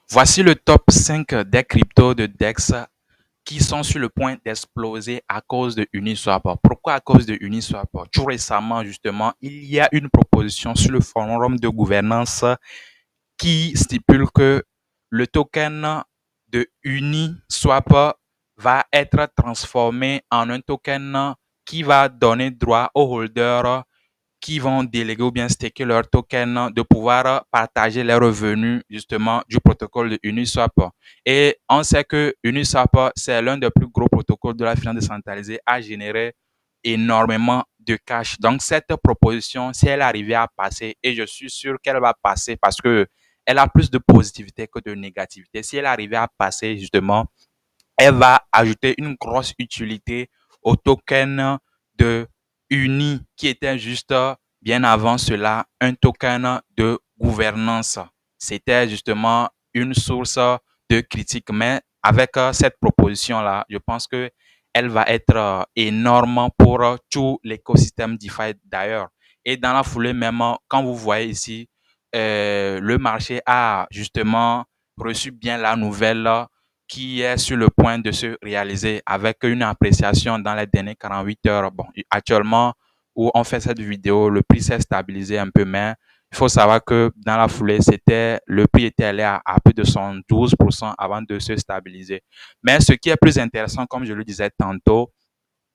Voici le top 5 des cryptos de DEX qui sont sur le point d'exploser à cause de Uniswap. Pourquoi à cause de Uniswap? Tout récemment, justement, il y a une proposition sur le forum de gouvernance qui stipule que le token de Uniswap va être transformé en un token qui va donner droit aux holders qui vont déléguer ou bien staker leur token de pouvoir partager les revenus justement du protocole de Uniswap. Et on sait que Uniswap, c'est l'un des plus gros protocoles de la finance décentralisée à générer énormément de cash. Donc cette proposition, si elle arrivait à passer, et je suis sûr qu'elle va passer parce que elle a plus de positivité que de négativité. Si elle arrivait à passer justement, elle va ajouter une grosse utilité au token de Uni qui était juste bien avant cela un token de gouvernance. C'était justement une source de critique, mais avec cette proposition-là, je pense que elle va être énorme pour tout l'écosystème DeFi d'ailleurs. Et dans la foulée même, quand vous voyez ici, le marché a justement reçu bien la nouvelle qui est sur le point de se réaliser avec une appréciation dans les dernières 48 heures. Bon, actuellement, où on fait cette vidéo, le prix s'est stabilisé un peu, mais il faut savoir que dans la foulée, le prix était allé à plus de 112% avant de se stabiliser. Mais ce qui est plus intéressant, comme je le disais tantôt,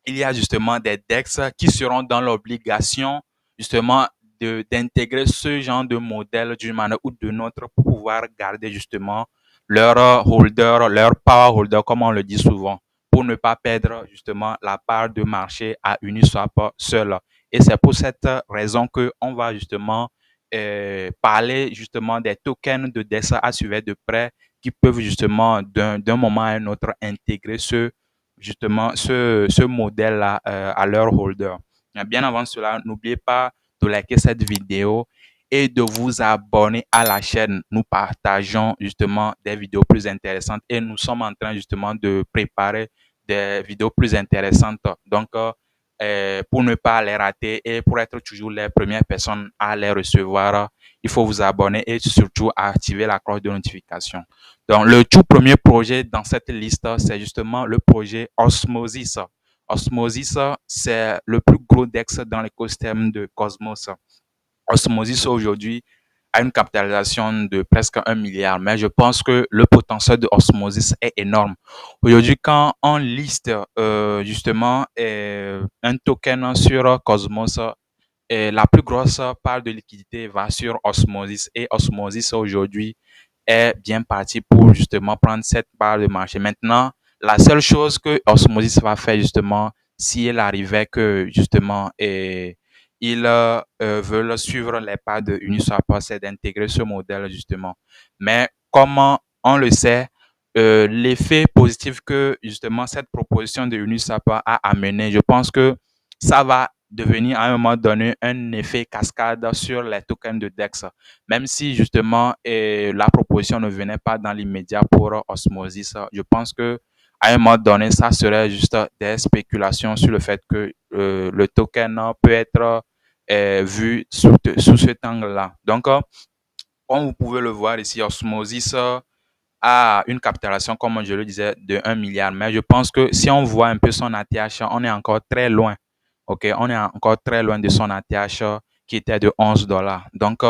il y a justement des DEX qui seront dans l'obligation justement d'intégrer ce genre de modèle d'une manière ou d'une autre pour pouvoir garder justement leur holder, leur power holder, comme on le dit souvent, pour ne pas perdre justement la part de marché à Uniswap seul. Et c'est pour cette raison que on va justement parler justement des tokens de DEX à suivre de près qui peuvent justement d'un moment à un autre intégrer ce modèle-là à leur holder. Mais bien avant cela, n'oubliez pas de liker cette vidéo et de vous abonner à la chaîne. Nous partageons justement des vidéos plus intéressantes et nous sommes en train justement de préparer des vidéos plus intéressantes. Donc, pour ne pas les rater et pour être toujours les premières personnes à les recevoir, il faut vous abonner et surtout activer la cloche de notification. Donc, le tout premier projet dans cette liste, c'est justement le projet Osmosis. Osmosis, c'est le plus gros DEX dans l'écosystème de Cosmos. Osmosis aujourd'hui a une capitalisation de presque 1 milliard, mais je pense que le potentiel de Osmosis est énorme. Aujourd'hui, quand on liste justement un token sur Cosmos, la plus grosse part de liquidité va sur Osmosis et Osmosis aujourd'hui est bien parti pour justement prendre cette part de marché. Maintenant, la seule chose que Osmosis va faire justement, si elle arrivait que justement ils veulent suivre les pas de Uniswap, c'est d'intégrer ce modèle justement. Mais comment on le sait, l'effet positif que justement cette proposition de Uniswap a amené, je pense que ça va devenir à un moment donné un effet cascade sur les tokens de DEX. Même si justement la proposition ne venait pas dans l'immédiat pour Osmosis, je pense que à un moment donné, ça serait juste des spéculations sur le fait que le token peut être vu sous cet angle-là. Donc, comme vous pouvez le voir ici, Osmosis a une capitalisation, comme je le disais, de 1 milliard. Mais je pense que si on voit un peu son ATH, on est encore très loin. OK, on est encore très loin de son ATH qui était de 11 dollars. Donc,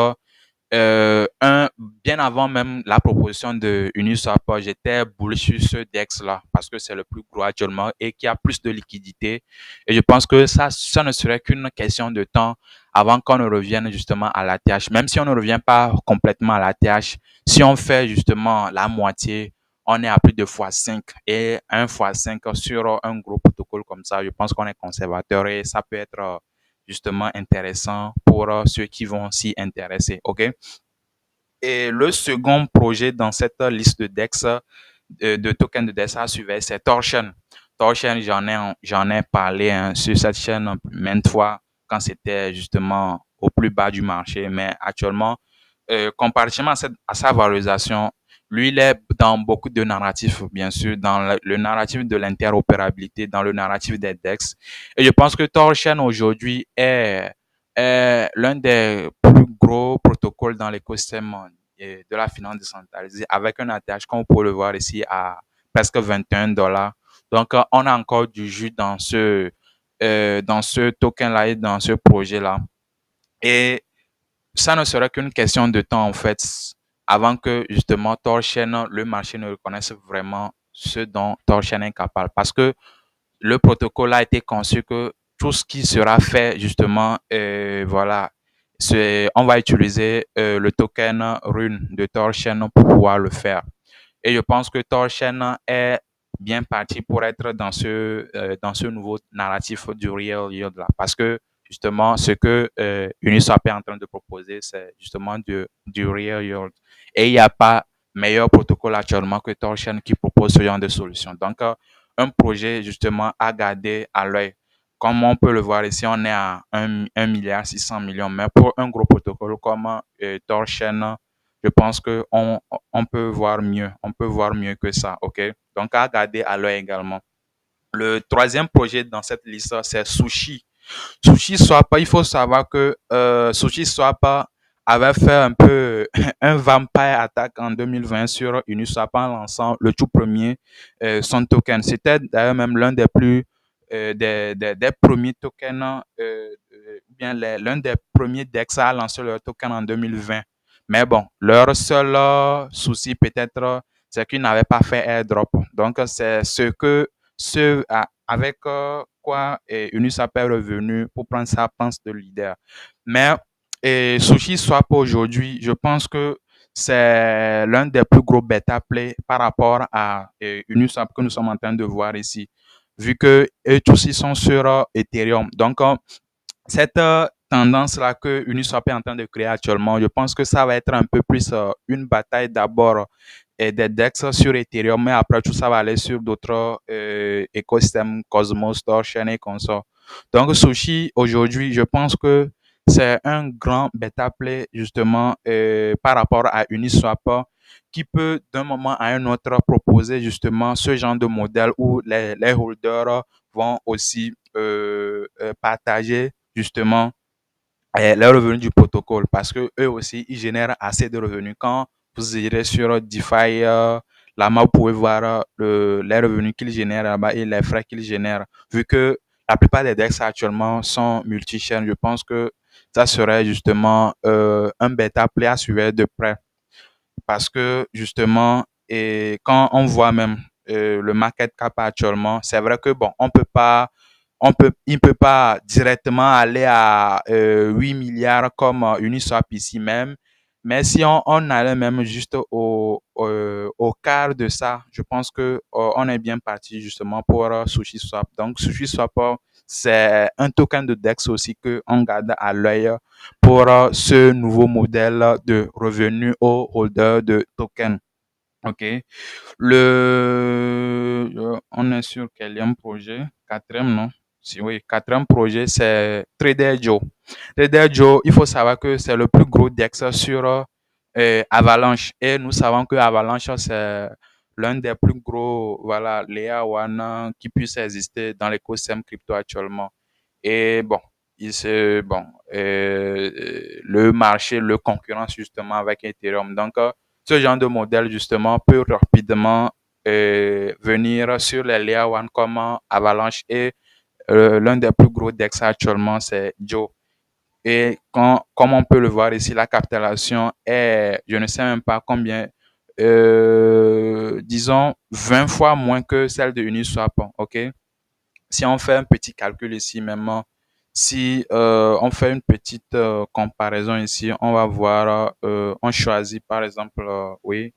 bien avant même la proposition de Uniswap, j'étais bullish sur ce DEX-là parce que c'est le plus gros actuellement et qui a plus de liquidité. Et je pense que ça ne serait qu'une question de temps avant qu'on ne revienne justement à l'ATH. Même si on ne revient pas complètement à l'ATH, si on fait justement la moitié, on est à plus de x5 et un x5 sur un gros protocole comme ça, je pense qu'on est conservateur et ça peut être justement intéressant pour ceux qui vont s'y intéresser. OK? Et le second projet dans cette liste de DEX, de tokens de DEX à suivre, c'est Torsion. Torsion, j'en ai parlé hein, sur cette chaîne maintes fois quand c'était justement au plus bas du marché. Mais actuellement, comparativement à sa valorisation, lui, il est dans beaucoup de narratifs, bien sûr, dans le narratif de l'interopérabilité, dans le narratif des DEX. Et je pense que Torsion aujourd'hui est l'un des plus gros protocoles dans l'écosystème de la finance décentralisée avec un ATH, comme vous pouvez le voir ici, à presque $21. Donc, on a encore du jus dans ce token-là et dans ce projet-là. Et ça ne serait qu'une question de temps, en fait, avant que justement Torchain, le marché ne reconnaisse vraiment ce dont Torchain est capable. Parce que le protocole a été conçu que tout ce qui sera fait, justement, voilà, on va utiliser le token Rune de Torchain pour pouvoir le faire. Et je pense que Torchain est bien parti pour être dans ce nouveau narratif du real yield là. Parce que justement, ce que Uniswap est en train de proposer, c'est justement du real yield. Et il n'y a pas meilleur protocole actuellement que Torchain qui propose ce genre de solution. Donc, un projet justement à garder à l'œil. Comme on peut le voir ici, on est à 1 milliard 600 millions. Mais pour un gros protocole comme Torchain, je pense que on peut voir mieux. On peut voir mieux que ça, OK? Donc, à garder à l'œil également. Le troisième projet dans cette liste, c'est Sushi. Sushi Swap, il faut savoir que Sushi Swap avait fait un peu un vampire attack en 2020 sur Uniswap en lançant le tout premier son token. C'était d'ailleurs même l'un des plus des premiers tokens, ou bien l'un des premiers DEX à lancer leur token en 2020. Mais bon, leur seul souci peut-être, c'est qu'ils n'avaient pas fait airdrop. Donc, c'est avec quoi Uniswap est revenu pour prendre sa place de leader. Mais Sushi Swap aujourd'hui, je pense que c'est l'un des plus gros bêta play par rapport à Uniswap que nous sommes en train de voir ici, vu que eux tous ils sont sur Ethereum. Donc, cette tendance-là que Uniswap est en train de créer actuellement, je pense que ça va être un peu plus une bataille d'abord des DEX sur Ethereum, mais après tout ça va aller sur d'autres écosystèmes, Cosmos, Torchain et consorts. Donc Sushi, aujourd'hui, je pense que c'est un grand bêta play justement par rapport à Uniswap qui peut d'un moment à un autre proposer justement ce genre de modèle où les holders vont aussi partager justement les revenus du protocole parce que eux aussi, ils génèrent assez de revenus. Quand vous irez sur DeFi, là-bas, vous pouvez voir les revenus qu'ils génèrent là-bas et les frais qu'ils génèrent. Vu que la plupart des DEX actuellement sont multi-chaînes, je pense que ça serait justement un bêta play à suivre de près parce que justement, et quand on voit même le market cap actuellement, c'est vrai que bon, il peut pas directement aller à 8 milliards comme Uniswap ici même, mais si on allait même juste au quart de ça, je pense que on est bien parti justement pour SushiSwap. Donc SushiSwap, c'est un token de DEX aussi que on garde à l'œil pour ce nouveau modèle de revenu aux holders de tokens. OK. On est sur quel projet? Quatrième, non? Si oui, quatrième projet, c'est Trader Joe. Trader Joe, il faut savoir que c'est le plus gros DEX sur Avalanche. Et nous savons que Avalanche, c'est l'un des plus gros, voilà, Layer One qui puisse exister dans l'écosystème crypto actuellement. Et bon, bon, le marché le concurrence justement avec Ethereum. Donc, ce genre de modèle justement peut rapidement venir sur les layer one comme Avalanche et l'un des plus gros DEX actuellement, c'est Joe. Et comme on peut le voir ici, la capitalisation est, je ne sais même pas combien, disons 20 fois moins que celle de Uniswap. OK? Si on fait un petit calcul ici, même si on fait une petite comparaison ici, on va voir, on choisit par exemple, oui,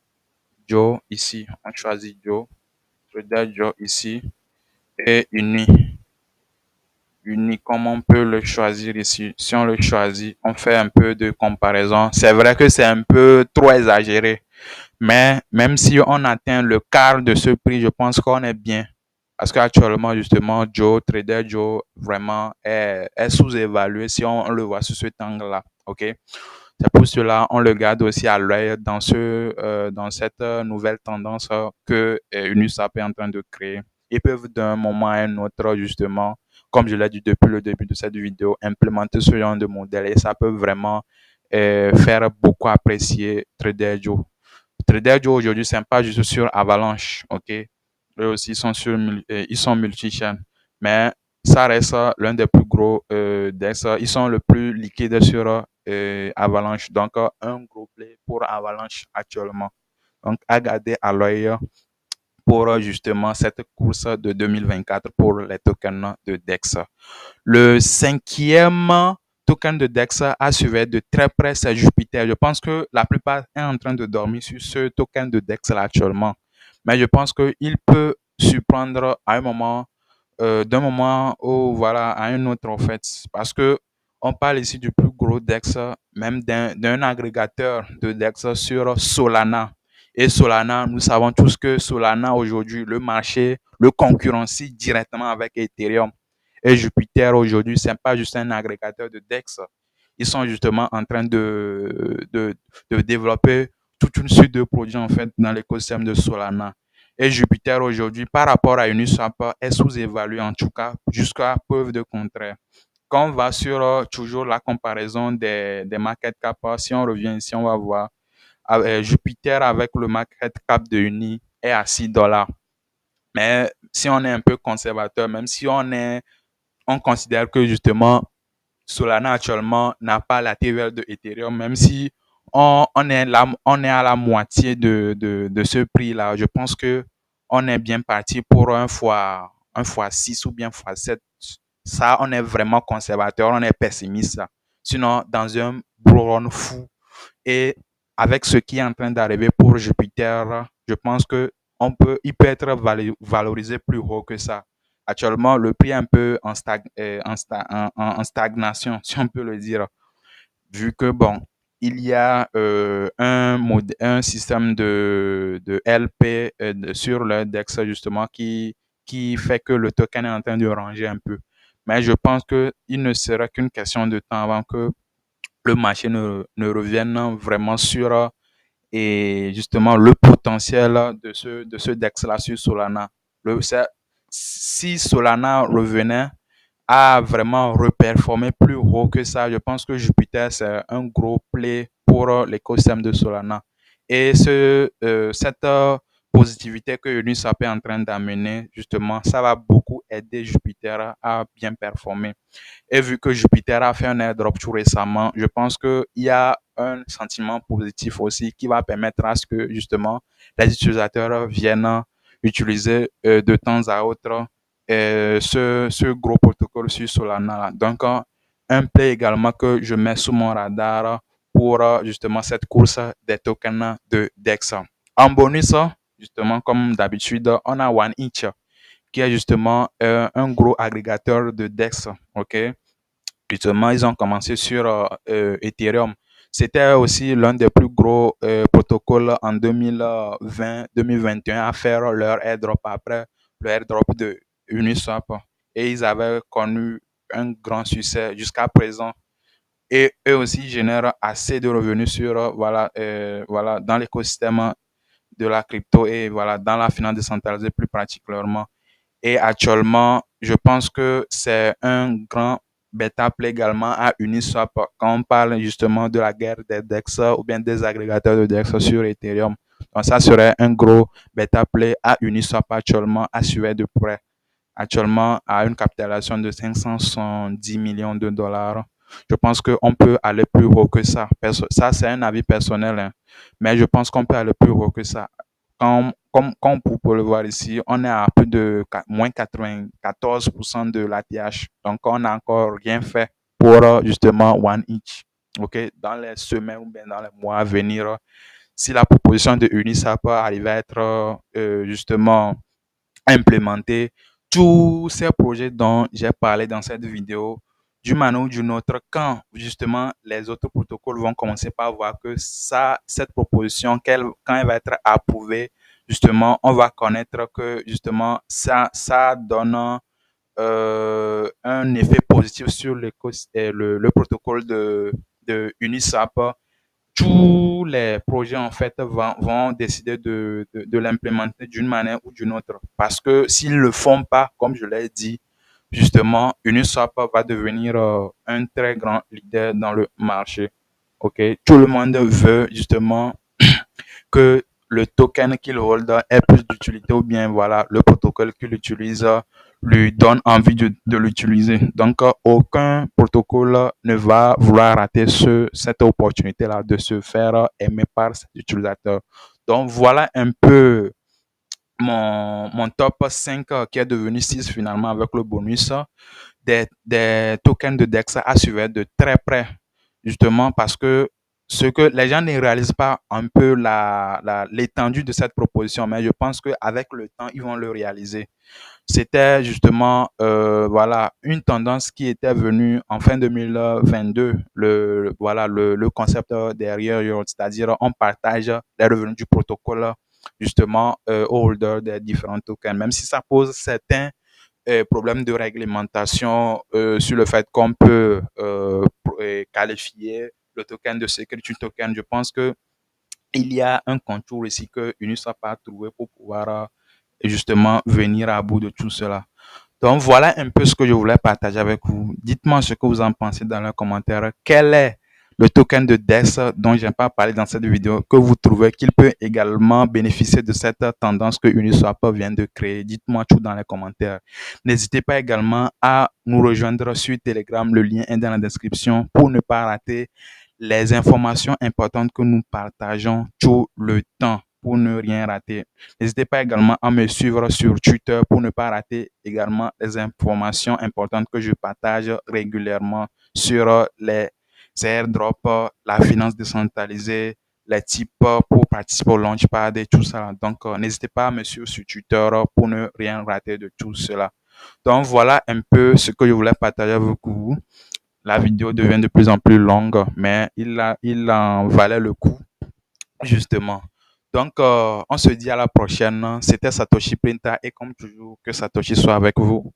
Joe ici, on choisit Joe, Trader Joe ici, et Uni. Uni, comme on peut le choisir ici. Si on le choisit, on fait un peu de comparaison. C'est vrai que c'est un peu trop exagéré, mais même si on atteint le quart de ce prix, je pense qu'on est bien. Parce qu'actuellement, justement, Trader Joe, vraiment est sous-évalué si on le voit sous cet angle-là. OK? C'est pour cela on le garde aussi à l'œil dans cette nouvelle tendance que Uniswap est en train de créer. Ils peuvent d'un moment à un autre, justement, comme je l'ai dit depuis le début de cette vidéo, implémenter ce genre de modèle et ça peut vraiment faire beaucoup apprécier Trader Joe. Trader Joe aujourd'hui, c'est pas juste sur Avalanche, ok? Eux aussi ils sont multi-chaînes, mais ça reste l'un des plus gros ils sont le plus liquides sur Avalanche. Donc, un gros play pour Avalanche actuellement. Donc, à garder à l'œil pour justement cette course de 2024 pour les tokens de DEX. Le cinquième token de DEX à suivre de très près, c'est Jupiter. Je pense que la plupart est en train de dormir sur ce token de DEX là actuellement. Mais je pense qu'il peut surprendre à un moment d'un moment au voilà à un autre en fait parce que on parle ici du plus gros DEX, même d'un agrégateur de DEX sur Solana. Et Solana, nous savons tous que Solana aujourd'hui, le marché le concurrencie directement avec Ethereum. Et Jupiter aujourd'hui, c'est pas juste un agrégateur de DEX. Ils sont justement en train de développer toute une suite de produits en fait dans l'écosystème de Solana. Et Jupiter aujourd'hui, par rapport à Uniswap, est sous-évalué en tout cas jusqu'à preuve de contraire. Quand on va sur toujours la comparaison des market cap, si on revient ici, on va voir Jupiter avec le market cap de Uni est à 6 dollars. Mais si on est un peu conservateur, même si on considère que justement Solana actuellement n'a pas la TVL de Ethereum, même si on est à la moitié de ce prix-là. Je pense que on est bien parti pour un fois 6 ou bien fois 7. Ça, on est vraiment conservateur, on est pessimiste. Sinon, dans un bull run fou, et avec ce qui est en train d'arriver pour Jupiter, je pense que il peut être valorisé plus haut que ça. Actuellement, le prix est un peu en stagnation, si on peut le dire, vu que, bon, il y a un système de LP sur le DEX, justement, qui fait que le token est en train de ranger un peu. Mais je pense qu'il ne sera qu'une question de temps avant que le marché ne revienne vraiment sur et justement le potentiel de ce DEX-là sur Solana. Si Solana revenait à vraiment reperformer plus haut que ça, je pense que Jupiter, c'est un gros play pour l'écosystème de Solana. Et cette positivité que Uniswap est en train d'amener, justement, ça va beaucoup aider Jupiter à bien performer. Et vu que Jupiter a fait un airdrop tout récemment, je pense qu'il y a un sentiment positif aussi qui va permettre à ce que justement les utilisateurs viennent utiliser de temps à autre ce gros protocole sur Solana. Donc, un play également que je mets sous mon radar pour justement cette course des tokens de DEX. En bonus, justement, comme d'habitude, on a OneInch qui est justement un gros agrégateur de DEX. OK? Justement, ils ont commencé sur Ethereum. C'était aussi l'un des plus gros protocoles en 2020-2021 à faire leur airdrop après le airdrop de Uniswap. Et ils avaient connu un grand succès jusqu'à présent. Et eux aussi génèrent assez de revenus sur, voilà, dans l'écosystème de la crypto et voilà, dans la finance décentralisée plus particulièrement. Et actuellement, je pense que c'est un grand bêta play également à Uniswap quand on parle justement de la guerre des DEX ou bien des agrégateurs de DEX sur Ethereum. Donc ça serait un gros bêta play à Uniswap actuellement à suivre de près. Actuellement, à une capitalisation de 570 millions de dollars. Je pense qu'on peut aller plus haut que ça. Ça, c'est un avis personnel, hein. Mais je pense qu'on peut aller plus haut que ça. Comme vous pouvez le voir ici, on est à plus de moins 94% de l'ATH. Donc, on n'a encore rien fait pour justement One Inch. OK? Dans les semaines ou bien dans les mois à venir, si la proposition de Uniswap arrive à être justement implémentée, tous ces projets dont j'ai parlé dans cette vidéo, d'une manière ou d'une autre, quand justement les autres protocoles vont commencer par voir que cette proposition, quand elle va être approuvée, justement, on va connaître que justement ça donne un effet positif sur le protocole de Uniswap. Tous les projets en fait vont décider de l'implémenter d'une manière ou d'une autre. Parce que s'ils ne le font pas, comme je l'ai dit, justement, Uniswap va devenir un très grand leader dans le marché. OK? Tout le monde veut justement que le token qu'il hold ait plus d'utilité ou bien voilà, le protocole qu'il utilise lui donne envie de l'utiliser. Donc, aucun protocole ne va vouloir rater cette opportunité-là de se faire aimer par ses utilisateurs. Donc, voilà un peu mon top 5 qui est devenu 6 finalement avec le bonus des tokens de DEX à suivre de très près, justement parce que ce que les gens ne réalisent pas un peu l'étendue de cette proposition, mais je pense qu'avec le temps, ils vont le réaliser. C'était justement voilà, une tendance qui était venue en fin 2022, voilà, le concept derrière, c'est-à-dire on partage les revenus du protocole justement aux holders des différents tokens, même si ça pose certains problème de réglementation sur le fait qu'on peut qualifier le token de security token. Je pense que il y a un contour ici que Uniswap a trouvé pour pouvoir justement venir à bout de tout cela. Donc voilà un peu ce que je voulais partager avec vous. Dites-moi ce que vous en pensez dans les commentaires. Quel est le token de DEX dont je n'ai pas parlé dans cette vidéo que vous trouvez qu'il peut également bénéficier de cette tendance que Uniswap vient de créer? Dites-moi tout dans les commentaires. N'hésitez pas également à nous rejoindre sur Telegram. Le lien est dans la description pour ne pas rater les informations importantes que nous partageons tout le temps pour ne rien rater. N'hésitez pas également à me suivre sur Twitter pour ne pas rater également les informations importantes que je partage régulièrement sur les airdrops, la finance décentralisée, les types pour participer au Launchpad et tout ça. Donc, n'hésitez pas à me suivre sur Twitter pour ne rien rater de tout cela. Donc, voilà un peu ce que je voulais partager avec vous. La vidéo devient de plus en plus longue, mais il en valait le coup, justement. Donc, on se dit à la prochaine. C'était Satoshi Printa et comme toujours, que Satoshi soit avec vous.